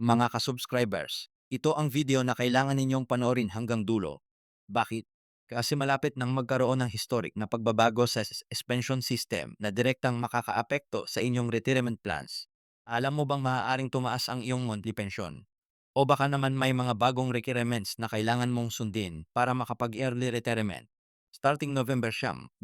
Mga ka-subscribers, ito ang video na kailangan ninyong panoorin hanggang dulo. Bakit? Kasi malapit nang magkaroon ng historic na pagbabago sa pension system na direktang makakaapekto sa inyong retirement plans. Alam mo bang maaaring tumaas ang iyong monthly pension? O baka naman may mga bagong requirements na kailangan mong sundin para makapag-early retirement. Starting November 2025,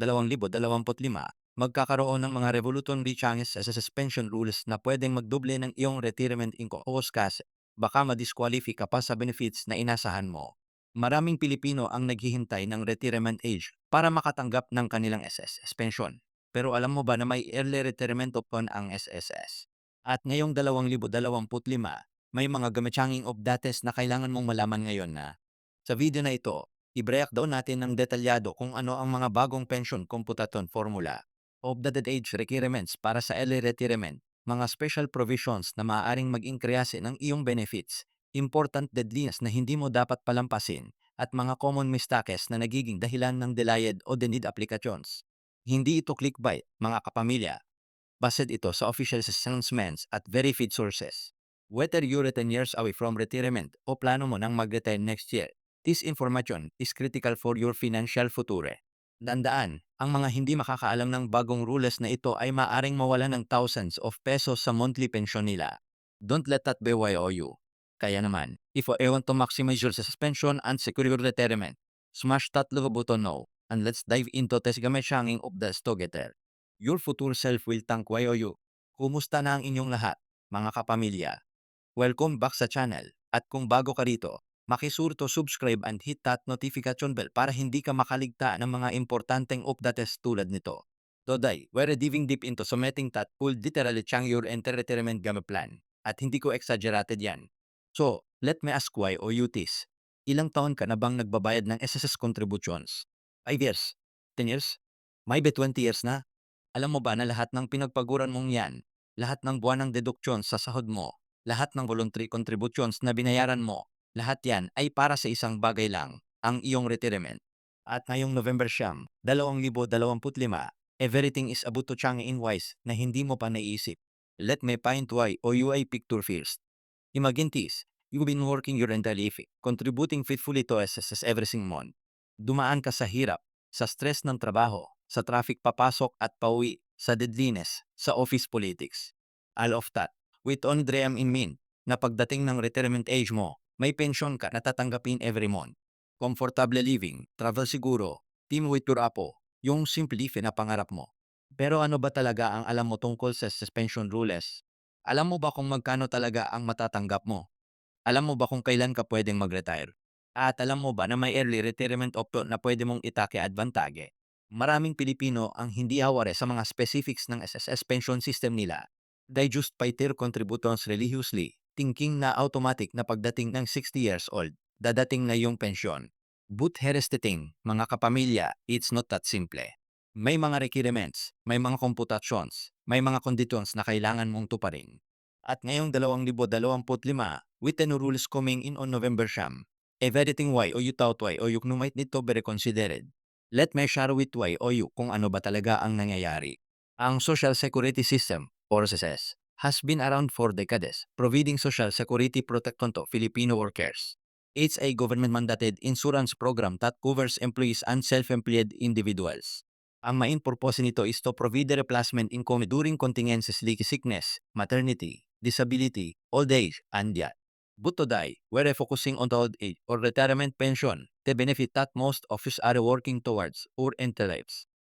magkakaroon ng mga revolutionary changes sa suspension rules na pwedeng magdoble ng iyong retirement income o kasi baka madisqualify ka pa sa benefits na inasahan mo. Maraming Pilipino ang naghihintay ng retirement age para makatanggap ng kanilang SSS pension. Pero alam mo ba na may early retirement option ang SSS? At ngayong 2025, may mga gamitsyanging updates na kailangan mong malaman ngayon na. Sa video na ito, i-breakdown natin ng detalyado kung ano ang mga bagong pension computation formula, updated age requirements para sa early retirement, mga special provisions na maaaring mag-increase ng iyong benefits, important deadlines na hindi mo dapat palampasin, at mga common mistakes na nagiging dahilan ng delayed o delayed applications. Hindi ito clickbait, mga kapamilya. Based ito sa official announcements at verified sources. Whether you're 10 years away from retirement o plano mo nang mag-retire next year, this information is critical for your financial future. Tandaan, ang mga hindi makakaalam ng bagong rules na ito ay maaring mawalan ng thousands of pesos sa monthly pension nila. Don't let that be you. Kaya naman, if you want to maximize your suspension and secure your retirement, smash that little button now, and let's dive into test gamay shanging of the together. Your future self will thank you. Kumusta na ang inyong lahat, mga kapamilya? Welcome back sa channel. At kung bago ka rito, makisure to subscribe and hit that notification bell para hindi ka makaligtaan ng mga importanteng updates tulad nito. Today, we're diving deep into something that could literally change your entire retirement gamma plan. At hindi ko exaggerated yan. So, let me ask why o you this. Ilang taon ka na bang nagbabayad ng SSS contributions? 5 years? 10 years? Maybe 20 years na? Alam mo ba na lahat ng pinagpaguran mong yan, lahat ng buwanang deduction sa sahod mo, lahat ng voluntary contributions na binayaran mo, lahat yan ay para sa isang bagay lang, ang iyong retirement. At ngayong November 2025, everything is about to change in ways na hindi mo pa naisip. Let me find why o UI picture first. Imagine this, you've been working your entire life, contributing faithfully to SSS every single month. Dumaan ka sa hirap, sa stress ng trabaho, sa traffic papasok at pauwi, sa deadliness, sa office politics. All of that, with only dream in mind, na pagdating ng retirement age mo, may pension ka na tatanggapin every month. Comfortable living, travel siguro, team with your apo, yung simple life na pangarap mo. Pero ano ba talaga ang alam mo tungkol sa suspension rules? Alam mo ba kung magkano talaga ang matatanggap mo? Alam mo ba kung kailan ka pwedeng mag-retire? At alam mo ba na may early retirement option na pwede mong itake advantage? Maraming Pilipino ang hindi aware sa mga specifics ng SSS pension system nila. They just pay their contributions religiously, thinking na automatic na pagdating ng 60 years old, dadating na yung pensyon. But here's the thing, mga kapamilya, it's not that simple. May mga requirements, may mga computations, may mga conditions na kailangan mong tuparin. At ngayong 2025, with the new rules coming in on November everything why o you thought why o you might need to be reconsidered. Let me share with why o you kung ano ba talaga ang nangyayari. Ang Social Security System, or SSS, has been around for decades, providing social security protection to Filipino workers. It's a government-mandated insurance program that covers employees and self-employed individuals. Ang main purpose nito is to provide the replacement income during contingencies like sickness, maternity, disability, old age, and death. But today, we're focusing on the old age or retirement pension, the benefit that most of us are working towards or entitled.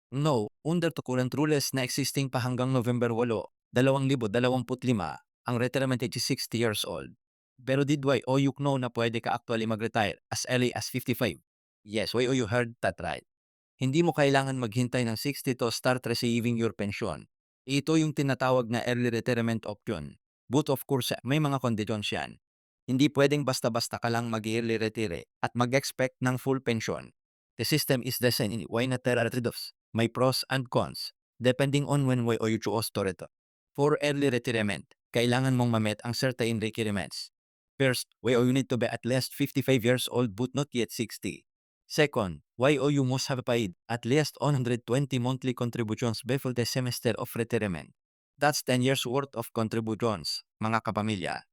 No, under the current rules na existing pa hanggang November 8, 2025, ang retirement age is 60 years old. Pero did why o you know na pwede ka actually mag-retire as early as 55? Yes, why you heard that right? Hindi mo kailangan maghintay ng 60 to start receiving your pension. Ito yung tinatawag na early retirement option. But of course, may mga conditions yan. Hindi pwedeng basta-basta ka lang mag-early retire at mag-expect ng full pension. The system is designed in why not there are trade-offs. May pros and cons, depending on when way o you choose to retire. For early retirement, kailangan mong ma-meet ang certain requirements. First, way you need to be at least 55 years old but not yet 60. Second, YOU must have paid at least 120 monthly contributions before the semester of retirement. That's 10 years worth of contributions, mga kapamilya.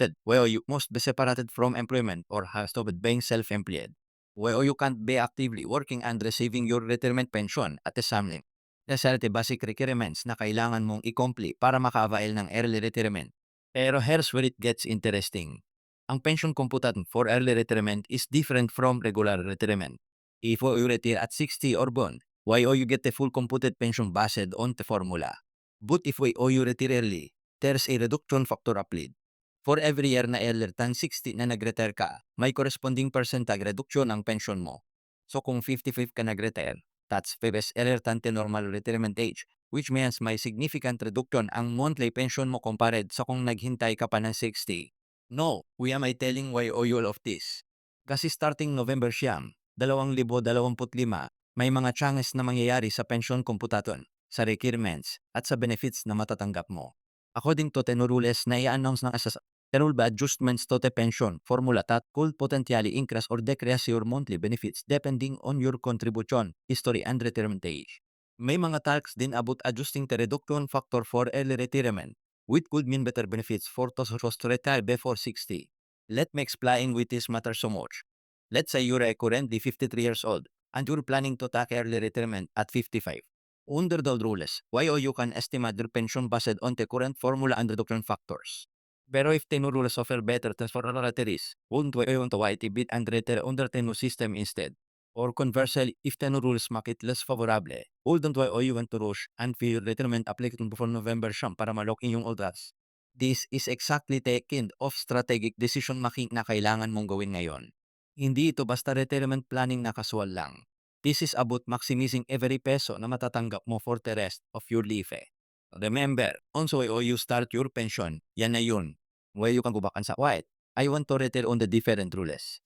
restricted, where you must be separated from employment or has to be being self-employed, where you can't be actively working and receiving your retirement pension at the same time. Necessary basic requirements na kailangan mong i-complete para maka-avail ng early retirement. Pero here's where it gets interesting. Ang pension computation for early retirement is different from regular retirement. If you retire at 60 or beyond, why you get the full computed pension based on the formula. But if you retire early, there's a reduction factor applied. For every year na earlier than 60 na nag-retire ka, may corresponding percentage reduction ang pension mo. So kung 55 ka nag-retire, that's 5 years earlier than the normal retirement age, which means may significant reduction ang monthly pension mo compared sa kung naghintay ka pa ng 60. No, we am I telling why all of this. Kasi starting November 2025, may mga changes na mangyayari sa pension computation, sa requirements, at sa benefits na matatanggap mo. According to the new rules na i-announce ng SSS, there will be adjustments to the pension formula that could potentially increase or decrease your monthly benefits depending on your contribution, history, and retirement age. May mga talks din about adjusting the reduction factor for early retirement, which could mean better benefits for those who choose to retire before 60. Let me explain why this matters so much. Let's say you're currently 53 years old and you're planning to take early retirement at 55. Under the rules, you can estimate your pension based on the current formula and reduction factors. Pero if the new rules offer better terms for retirees, won't you want to wait a bit and retire under the new system instead? Or conversely, if the new rules make it less favorable, wouldn't you want to rush and file your retirement application before November para malok in yung old age? This is exactly the kind of strategic decision making na kailangan mong gawin ngayon. Hindi ito basta retirement planning na casual lang. This is about maximizing every peso na matatanggap mo for the rest of your life. Remember, also you start your pension, yan na yun. Where you can go back and say, wait, I want to retire on the different rules.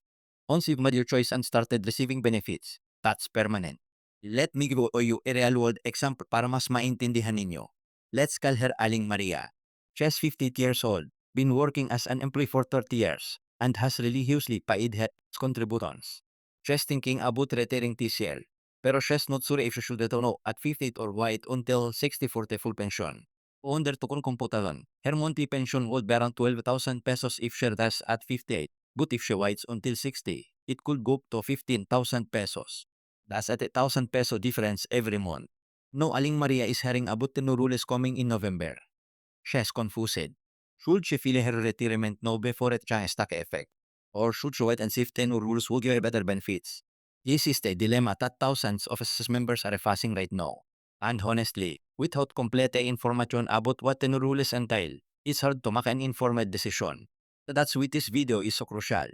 Once you've made your choice and started receiving benefits, that's permanent. Let me give you a real-world example para mas maintindihan ninyo. Let's call her Aling Maria. She's 50 years old, been working as an employee for 30 years, and has religiously paid her contributions. She's thinking about retiring this year, pero she's not sure if she should know at 58 or wait until 60 for the full pension. Under tukong computation, her monthly pension would be around 12,000 pesos if she does at 58, but if she waits until 60, it could go up to 15,000 pesos. That's at a 1,000 peso difference every month. No, Aling Maria is hearing about the new rules coming in November. She's confused. Should she file her retirement now before it changes take effect? Or should she wait and see if the new rules will give her better benefits? This is the dilemma that thousands of SSS members are facing right now. And honestly, without complete information about what the new rules entail, it's hard to make an informed decision. That's why this video is so crucial.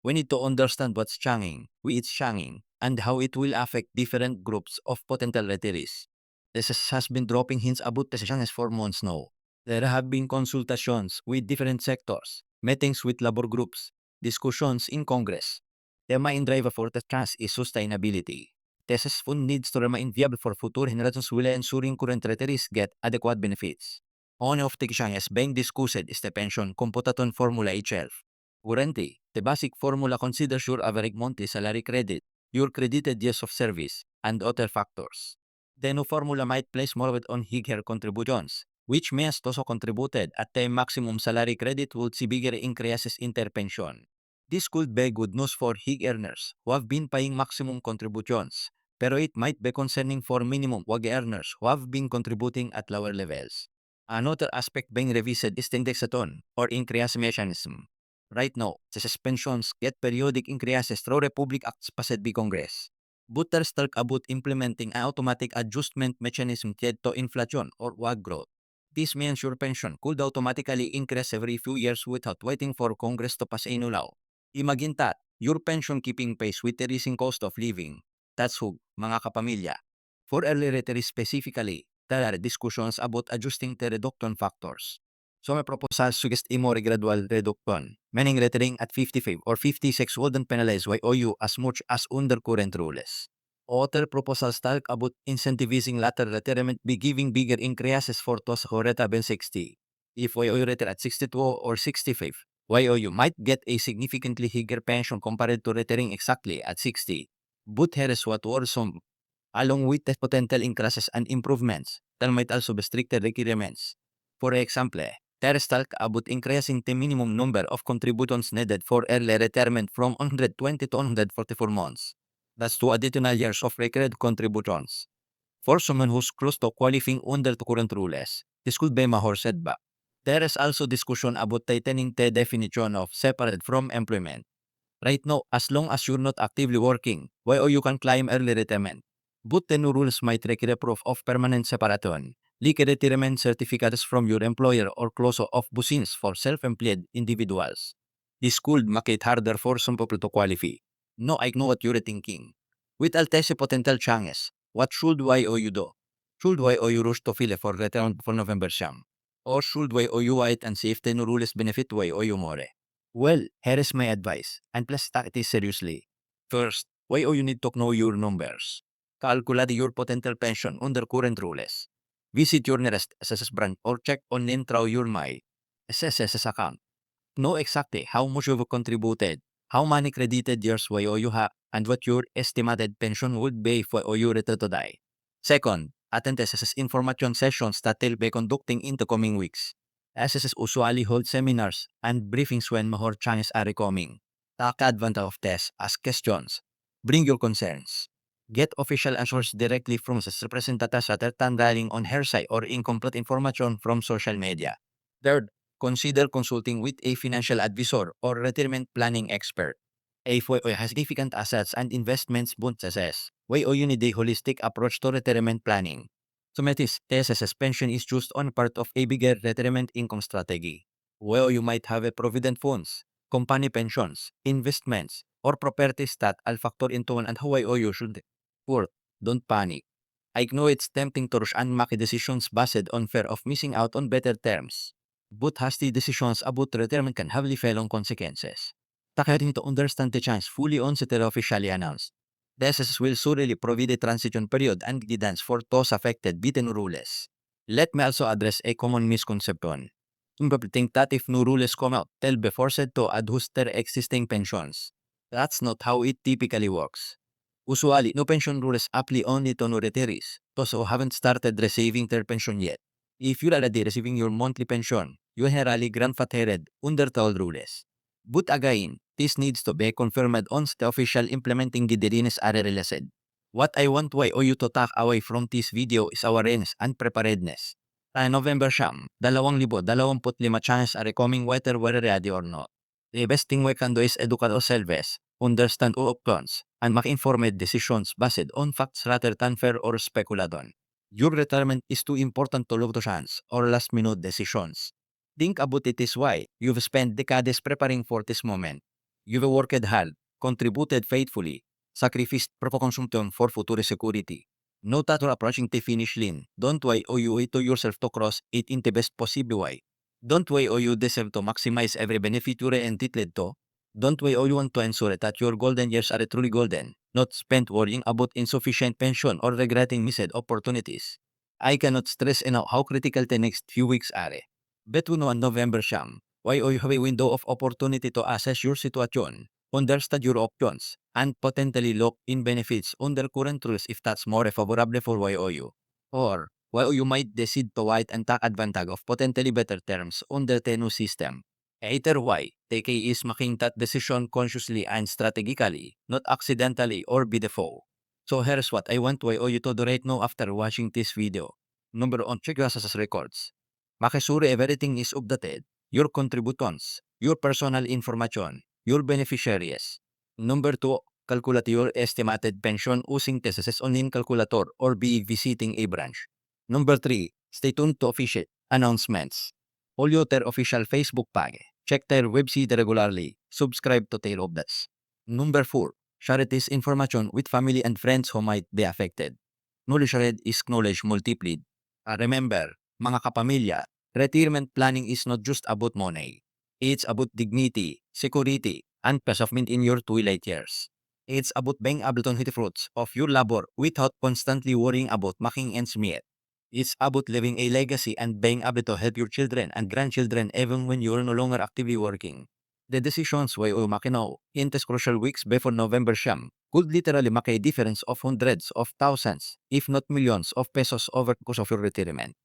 We need to understand what's changing, why it's changing, and how it will affect different groups of potential retirees. This has been dropping hints about the changes for months now. There have been consultations with different sectors, meetings with labor groups, discussions in Congress. The main driver for the change is sustainability. This fund needs to remain viable for future generations while ensuring current retirees get adequate benefits. One of the changes being discussed is the pension computation formula itself. Currently, the basic formula considers your average monthly salary credit, your credited years of service, and other factors. The new formula might place more weight on higher contributions, which means those who contributed at the maximum salary credit would see bigger increases in their pension. This could be good news for high earners who have been paying maximum contributions, pero it might be concerning for minimum wage earners who have been contributing at lower levels. Another aspect being revised is the indexation or increase mechanism. Right now, the suspensions get periodic increases through Republic Acts passed by Congress. Butters talk about implementing an automatic adjustment mechanism tied to inflation or wage growth. This means your pension could automatically increase every few years without waiting for Congress to pass a new law. Imagine that, your pension keeping pace with the rising cost of living. That's who, mga kapamilya. For early retirees specifically, there are discussions about adjusting the reduction factors. So may proposal suggest a more gradual reduction, meaning retiring at 55 or 56 wouldn't penalize YOU as much as under current rules. Other proposals talk about incentivizing later retirement by giving bigger increases for those who retire at 60. If YOU retire at 62 or 65, YOU might get a significantly higher pension compared to retiring exactly at 60. But here is what worrisome. Along with the potential increases and improvements, there might also be stricter requirements. For example, Terestal kaabot increasing the minimum number of contributions needed for early retirement from 120 to 144 months. That's 2 additional years of required contributions. For someone who's close to qualifying under the current rules, this could be a major setback. There is also discussion about tightening the definition of separate from employment. Right now, as long as you're not actively working, why or you can claim early retirement. But the new rules might require proof of permanent separation, like retirement certificates from your employer or close of business for self-employed individuals. This could make it harder for some people to qualify. No, I know what you're thinking. With Altese potential changes, what should YOU do? Should YOU rush to file for return for November siyam? Or should YOU wait and see if the new rules benefit YOU more? Well, here is my advice, and please take it seriously. First, you need to know your numbers. Calculate your potential pension under current rules. Visit your nearest SSS branch or check online through your My SSS account. Know exactly how much you've contributed, how many credited years you have, and what your estimated pension would be if you retire today. Second, attend SSS information sessions that they'll be conducting in the coming weeks. SSS usually hold seminars and briefings when more changes are coming. Take advantage of this, ask questions, bring your concerns. Get official answers directly from SSS representatives rather than relying on hearsay or incomplete information from social media. Third, consider consulting with a financial advisor or retirement planning expert. If YOY has significant assets and investments businesses, YOY need a holistic approach to retirement planning. Sumetis, TSS's pension is just one part of a bigger retirement income strategy. YOY might have a provident funds, company pensions, investments, or properties that all factor into one and how YOY should. Fourth, don't panic. I know it's tempting to rush and make decisions based on fear of missing out on better terms. But hasty decisions about retirement can have lifelong consequences. Take need to understand the change fully onset or officially announced. This will surely provide a transition period and guidance for those affected by the new rules. Let me also address a common misconception. Some people think that if new rules come out, they'll be forced to adjust their existing pensions. That's not how it typically works. Usually, no pension rules apply only to new retirees, those who haven't started receiving their pension yet. If you're already receiving your monthly pension, you're generally grandfathered under the old rules. But again, this needs to be confirmed once the official implementing guidelines are released. What I want you to take away from this video is awareness and preparedness. November siyam, 2025 chances are coming whether we're ready or not. The best thing we can do is educate ourselves, understand our options, and make informed decisions based on facts rather than fear or speculation. Your retirement is too important to look to chance or last-minute decisions. Think about it this way. You've spent decades preparing for this moment. You've worked hard, contributed faithfully, sacrificed consumption for future security. Now that you're approaching the finish line, don't wait or you owe it to yourself to cross it in the best possible way. Don't wait or you deserve to maximize every benefit you're entitled to. Don't wait or you want to ensure that your golden years are truly golden, not spent worrying about insufficient pension or regretting missed opportunities. I cannot stress enough how critical the next few weeks are. Between November siyam, you have a window of opportunity to assess your situation, understand your options, and potentially lock in benefits under current rules if that's more favorable for YOU. Or, YOU might decide to wait and take advantage of potentially better terms under the new system. Either way, the key is making that decision consciously and strategically, not accidentally or by default. So here's what I want YOU to do right now after watching this video. Number 1, check your SSS records. Makisure everything is updated. Your contributions, your personal information, your beneficiaries. Number 2, calculate your estimated pension using the SSS online calculator or be visiting a branch. Number 3, stay tuned to official announcements. Follow their official Facebook page. Check their website regularly. Subscribe to their updates. Number 4, share this information with family and friends who might be affected. Knowledge shared is knowledge multiplied. Remember, mga kapamilya, retirement planning is not just about money. It's about dignity, security, and peace of mind in your twilight years. It's about being able to hit the fruits of your labor without constantly worrying about making ends meet. It's about leaving a legacy and being able to help your children and grandchildren even when you're no longer actively working. The decisions we will make now in these crucial weeks before November siyam could literally make a difference of hundreds of thousands, if not millions of pesos over the course of your retirement.